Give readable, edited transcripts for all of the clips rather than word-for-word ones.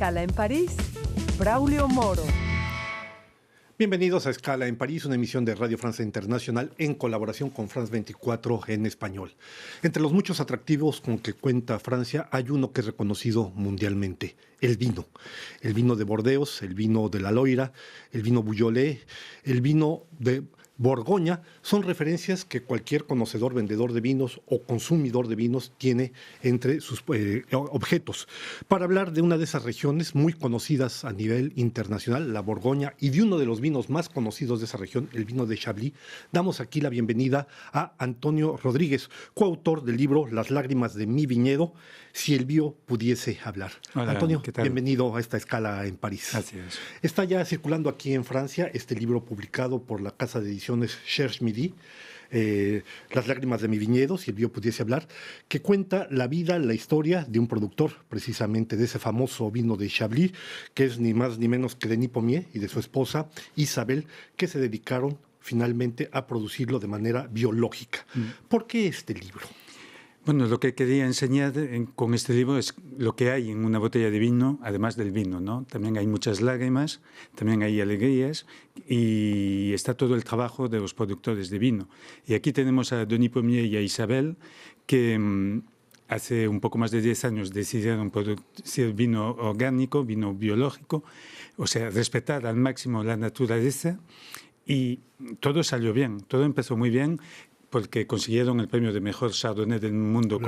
Escala en París, Braulio Moro. Bienvenidos a Escala en París, una emisión de Radio Francia Internacional en colaboración con France 24 en español. Entre los muchos atractivos con que cuenta Francia, hay uno que es reconocido mundialmente: el vino. El vino de Bordeaux, el vino de la Loira, el vino Beaujolais, el vino de Borgoña, son referencias que cualquier conocedor, vendedor de vinos o consumidor de vinos tiene entre sus objetos. Para hablar de una de esas regiones muy conocidas a nivel internacional, la Borgoña, y de uno de los vinos más conocidos de esa región, el vino de Chablis, damos aquí la bienvenida a Antonio Rodríguez, coautor del libro Las lágrimas de mi viñedo, si el vino pudiese hablar. Hola, Antonio, ¿qué tal? Bienvenido a esta Escala en París. Así es. Está ya circulando aquí en Francia este libro publicado por la casa de ediciones Cherche Midi, Las lágrimas de mi viñedo, si el vino pudiese hablar, que cuenta la vida, la historia de un productor, precisamente de ese famoso vino de Chablis, que es ni más ni menos que Denis Pommier, y de su esposa Isabel, que se dedicaron finalmente a producirlo de manera biológica. ¿Por qué este libro? Bueno, lo que quería enseñar con este libro es lo que hay en una botella de vino, además del vino, ¿no? También hay muchas lágrimas, también hay alegrías y está todo el trabajo de los productores de vino. Y aquí tenemos a Denis Pommier y a Isabel, que hace un poco más de 10 años decidieron producir vino orgánico, vino biológico, o sea, respetar al máximo la naturaleza, y todo salió bien, todo empezó muy bien, porque consiguieron el premio de mejor Chardonnay del mundo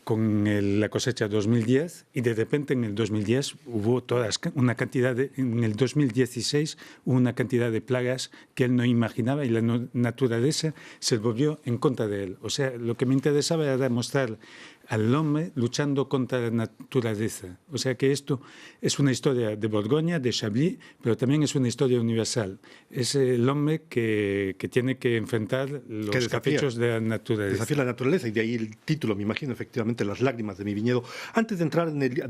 con la cosecha 2010, y de repente en el 2010 hubo en el 2016 hubo una cantidad de plagas que él no imaginaba, y la naturaleza se volvió en contra de él. O sea, lo que me interesaba era mostrar al hombre luchando contra la naturaleza. O sea que esto es una historia de Borgoña, de Chablis, pero también es una historia universal. Es el hombre que tiene que enfrentar los caprichos de la naturaleza. Desafía la naturaleza, y de ahí el título, me imagino, efectivamente, Las lágrimas de mi viñedo. Antes de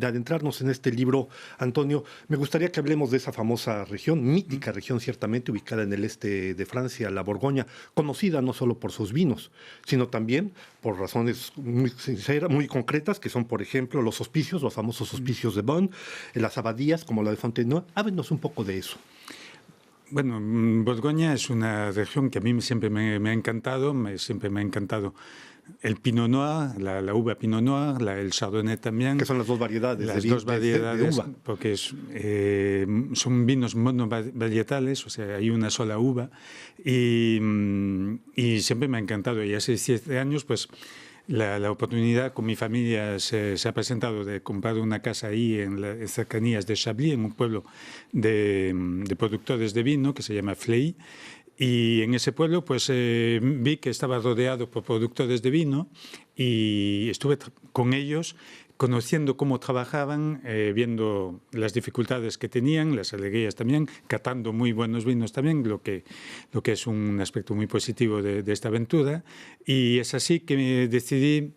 adentrarnos en este libro, Antonio, me gustaría que hablemos de esa famosa región, mítica región ciertamente, ubicada en el este de Francia, la Borgoña, conocida no solo por sus vinos, sino también por razones muy sinceras, muy concretas, que son, por ejemplo, los hospicios, los famosos hospicios de Beaune, las abadías como la de Fontenoy. Háblenos un poco de eso. Bueno, Borgoña es una región que a mí siempre me ha encantado, siempre me ha encantado el Pinot Noir, la uva Pinot Noir, el Chardonnay también. Que son las dos variedades de uva. Porque son vinos monovarietales, o sea, hay una sola uva, y siempre me ha encantado. Y hace 7 años, pues, la oportunidad con mi familia se ha presentado de comprar una casa ahí en las cercanías de Chablis, en un pueblo de productores de vino que se llama Fleury. Y en ese pueblo pues vi que estaba rodeado por productores de vino, y estuve con ellos conociendo cómo trabajaban, viendo las dificultades que tenían, las alegrías también, catando muy buenos vinos también, lo que es un aspecto muy positivo de esta aventura. Y es así que me decidí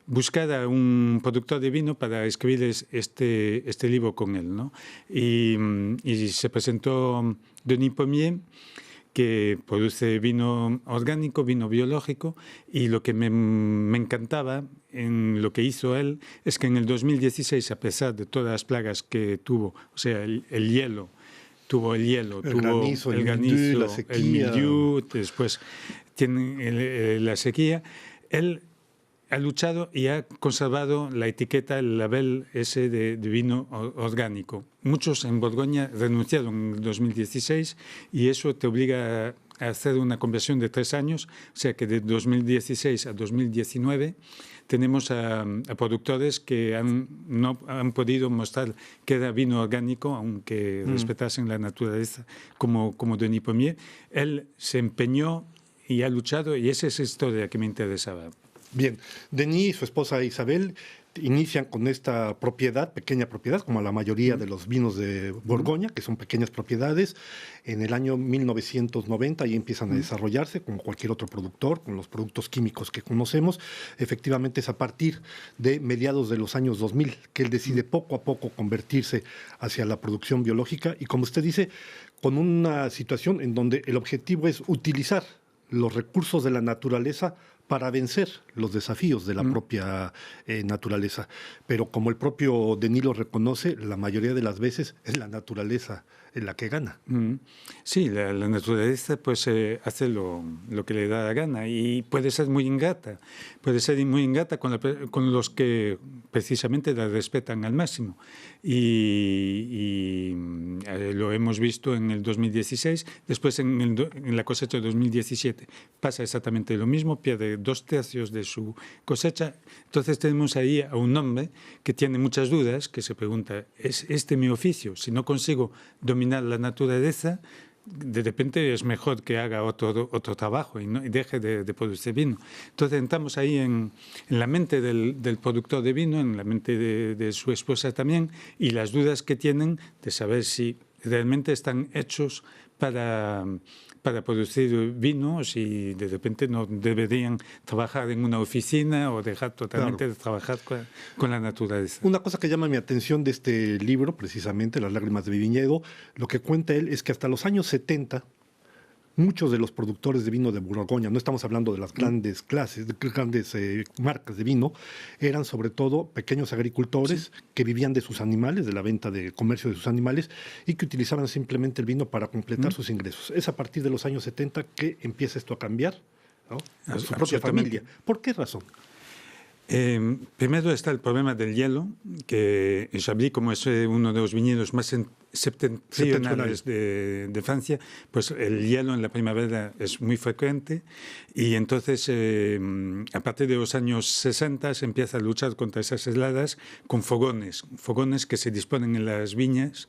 buscar a un productor de vino para escribir este libro con él, ¿no? Y se presentó Denis Pommier, que produce vino orgánico, vino biológico, y lo que me encantaba en lo que hizo él es que en el 2016, a pesar de todas las plagas que tuvo, o sea, el hielo, tuvo el granizo, la sequía, el mildiou, después tiene la sequía, él ha luchado y ha conservado la etiqueta, el label ese de vino orgánico. Muchos en Borgoña renunciaron en 2016, y eso te obliga a hacer una conversión de 3 años, o sea que de 2016 a 2019 tenemos a productores que no han podido mostrar que era vino orgánico, aunque respetasen la naturaleza, como Denis Pommier. Él se empeñó y ha luchado, y esa es la historia que me interesaba. Bien, Denis y su esposa Isabel inician con esta pequeña propiedad, como la mayoría de los vinos de Borgoña, que son pequeñas propiedades, en el año 1990, y empiezan a desarrollarse como cualquier otro productor, con los productos químicos que conocemos. Efectivamente, es a partir de mediados de los años 2000 que él decide poco a poco convertirse hacia la producción biológica, y como usted dice, con una situación en donde el objetivo es utilizar los recursos de la naturaleza para vencer los desafíos de la propia naturaleza. Pero como el propio Denis lo reconoce, la mayoría de las veces es la naturaleza la que gana. Sí, la naturaleza pues hace lo que le da la gana y puede ser muy ingrata con los que precisamente la respetan al máximo. Y lo hemos visto en el 2016, después en la cosecha de 2017 pasa exactamente lo mismo, pierde 2/3 de su cosecha. Entonces tenemos ahí a un hombre que tiene muchas dudas, que se pregunta, ¿es este mi oficio? Si no consigo dominar la naturaleza, de repente es mejor que haga otro trabajo y deje de producir vino. Entonces entramos ahí en la mente del productor de vino, en la mente de su esposa también, y las dudas que tienen de saber si realmente están hechos para producir vinos y de repente no deberían trabajar en una oficina o dejar totalmente de trabajar con la naturaleza. Una cosa que llama mi atención de este libro, precisamente, Las lágrimas de mi viñedo, lo que cuenta él es que hasta los años 70, muchos de los productores de vino de Borgoña, no estamos hablando de las grandes marcas de vino, eran sobre todo pequeños agricultores que vivían de sus animales, de la venta de comercio de sus animales, y que utilizaban simplemente el vino para completar sus ingresos. Es a partir de los años 70 que empieza esto a cambiar, ¿no? Por su propia familia. ¿Por qué razón? Primero está el problema del hielo, que en Chablis, como es uno de los viñedos más septentrionales de Francia, pues el hielo en la primavera es muy frecuente y entonces a partir de los años 60 se empieza a luchar contra esas heladas con fogones que se disponen en las viñas,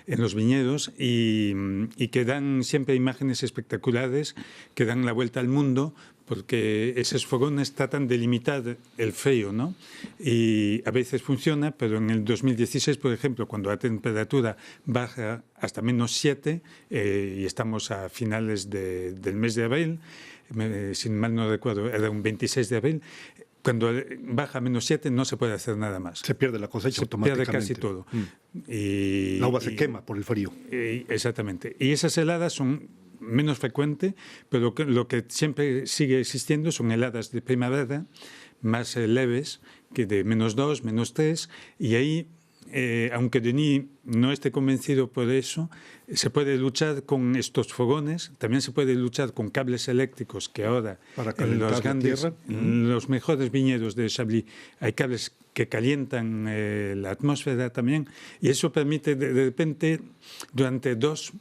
en los viñedos y que dan siempre imágenes espectaculares, que dan la vuelta al mundo, porque esos fogones tratan de limitar el frío, ¿no? Y a veces funciona, pero en el 2016, por ejemplo, cuando la temperatura baja hasta -7 y estamos a finales del mes de abril, si mal no recuerdo, era un 26 de abril, cuando baja a -7 no se puede hacer nada más. Se pierde la cosecha automáticamente. Se pierde casi todo. La uva se quema por el frío. Exactamente. Y esas heladas son menos frecuentes, pero lo que siempre sigue existiendo son heladas de primavera más leves, que de -2, -3, y ahí, aunque Denis no esté convencido por eso, se puede luchar con estos fogones, también se puede luchar con cables eléctricos, que ahora en los mejores viñedos de Chablis hay cables que calientan la atmósfera también, y eso permite de repente durante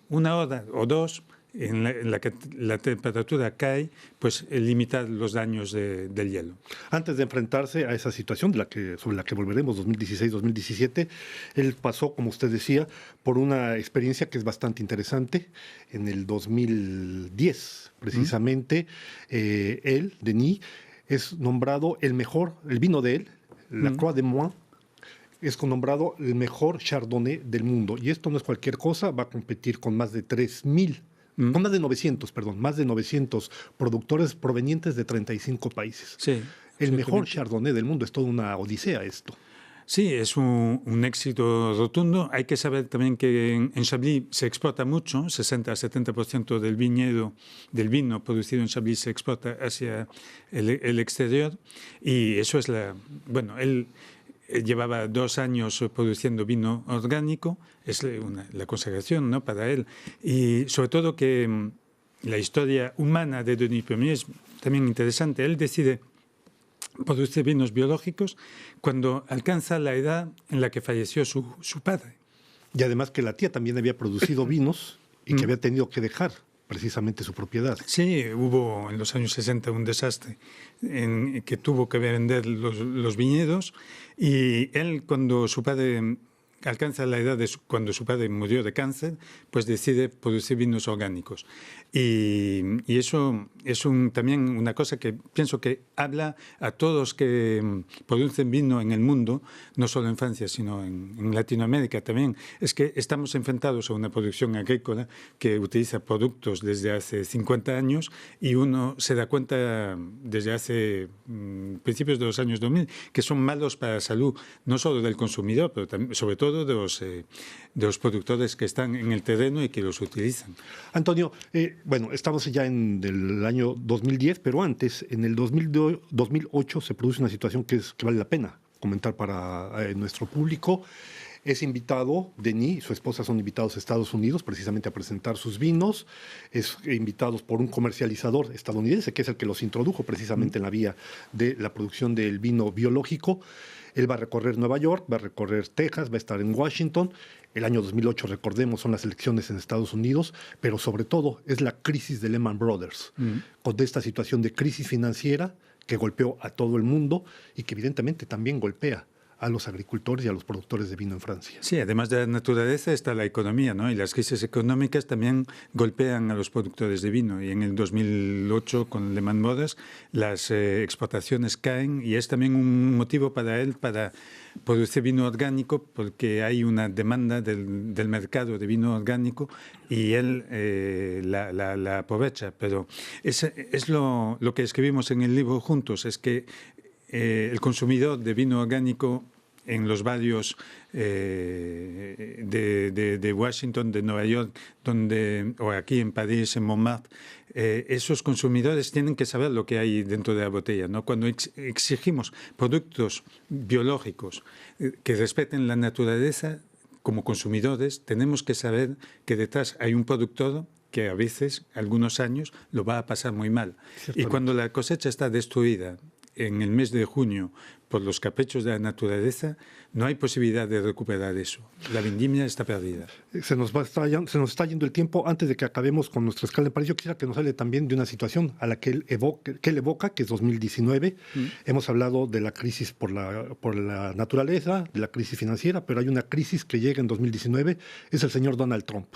una hora o dos, en la que la temperatura cae, pues limitar los daños del hielo. Antes de enfrentarse a esa situación sobre la que volveremos 2016-2017, él pasó, como usted decía, por una experiencia que es bastante interesante. En el 2010, precisamente, él, Denis, es nombrado el vino de él, la Croix de Moine, es nombrado el mejor Chardonnay del mundo. Y esto no es cualquier cosa, va a competir con más de 3.000 con más de 900 productores provenientes de 35 países. Sí, el mejor Chardonnay del mundo, es toda una odisea esto. Sí, es un éxito rotundo. Hay que saber también que en Chablis se exporta mucho, 60-70% del vino producido en Chablis se exporta hacia el exterior, y eso es él llevaba 2 años produciendo vino orgánico, es la consagración, ¿no?, para él. Y sobre todo que la historia humana de Denis Premier es también interesante. Él decide producir vinos biológicos cuando alcanza la edad en la que falleció su padre. Y además que la tía también había producido vinos y que había tenido que dejar precisamente su propiedad. Sí, hubo en los años 60 un desastre en que tuvo que vender los viñedos, y él, cuando su padre alcanza la edad cuando su padre murió de cáncer, pues decide producir vinos orgánicos. Y eso es también una cosa que pienso que habla a todos que producen vino en el mundo, no solo en Francia, sino en Latinoamérica también. Es que estamos enfrentados a una producción agrícola que utiliza productos desde hace 50 años, y uno se da cuenta desde hace principios de los años 2000 que son malos para la salud, no solo del consumidor, pero también, sobre todo todo de los productores que están en el terreno y que los utilizan. Antonio, bueno, estamos ya en el año 2010, pero antes, en el 2008, se produce una situación que vale la pena comentar para nuestro público. Es invitado, Denis y su esposa son invitados a Estados Unidos precisamente a presentar sus vinos. Es invitados por un comercializador estadounidense, que es el que los introdujo precisamente en la vía de la producción del vino biológico. Él va a recorrer Nueva York, va a recorrer Texas, va a estar en Washington. El año 2008, recordemos, son las elecciones en Estados Unidos, pero sobre todo es la crisis de Lehman Brothers, con esta situación de crisis financiera que golpeó a todo el mundo y que evidentemente también golpea a los agricultores y a los productores de vino en Francia. Sí, además de la naturaleza está la economía, ¿no? Y las crisis económicas también golpean a los productores de vino. Y en el 2008, con Lehman Brothers, las exportaciones caen y es también un motivo para él para producir vino orgánico, porque hay una demanda del mercado de vino orgánico y él la aprovecha. Pero es lo que escribimos en el libro juntos, es que el consumidor de vino orgánico en los barrios de Washington, de Nueva York, o aquí en París, en Montmartre, esos consumidores tienen que saber lo que hay dentro de la botella, ¿no? Cuando exigimos productos biológicos que respeten la naturaleza, como consumidores tenemos que saber que detrás hay un productor que a veces, algunos años, lo va a pasar muy mal. Y cuando la cosecha está destruida en el mes de junio por los caprichos de la naturaleza, no hay posibilidad de recuperar eso. La vendimia está perdida. Se nos está yendo el tiempo. Antes de que acabemos con nuestra escala en París, yo quisiera que nos hable también de una situación a la que él evoca, que es 2019. Hemos hablado de la crisis por la naturaleza, de la crisis financiera, pero hay una crisis que llega en 2019. Es el señor Donald Trump,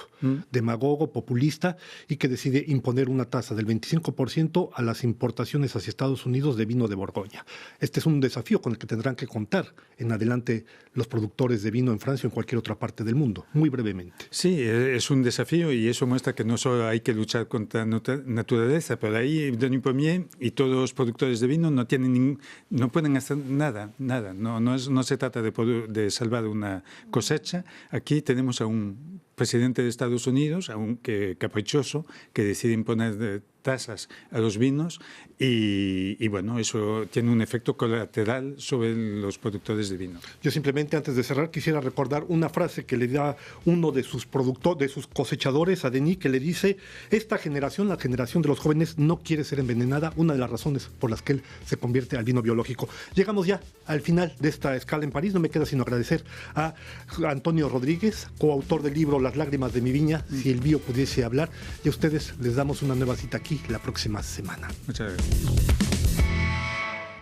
demagogo, populista, y que decide imponer una tasa del 25% a las importaciones hacia Estados Unidos de vino de Borgoña. Este es un desafío con el que tendrán que contar en adelante los productores de vino en Francia o en cualquier otra parte del mundo, muy brevemente. Sí, es un desafío y eso muestra que no solo hay que luchar contra la naturaleza, pero ahí Denis Pommier y todos los productores de vino no pueden hacer nada. No se trata de salvar una cosecha. Aquí tenemos a un presidente de Estados Unidos, aunque caprichoso, que decide imponer tasas a los vinos y bueno, eso tiene un efecto colateral sobre los productores de vino. Yo simplemente, antes de cerrar, quisiera recordar una frase que le da uno de sus cosechadores a Denis, que le dice: esta generación, la generación de los jóvenes, no quiere ser envenenada, una de las razones por las que él se convierte al vino biológico. Llegamos ya al final de esta escala en París. No me queda sino agradecer a Antonio Rodríguez, coautor del libro Las lágrimas de mi viña, si el bio pudiese hablar, y a ustedes les damos una nueva cita aquí la próxima semana. Muchas gracias.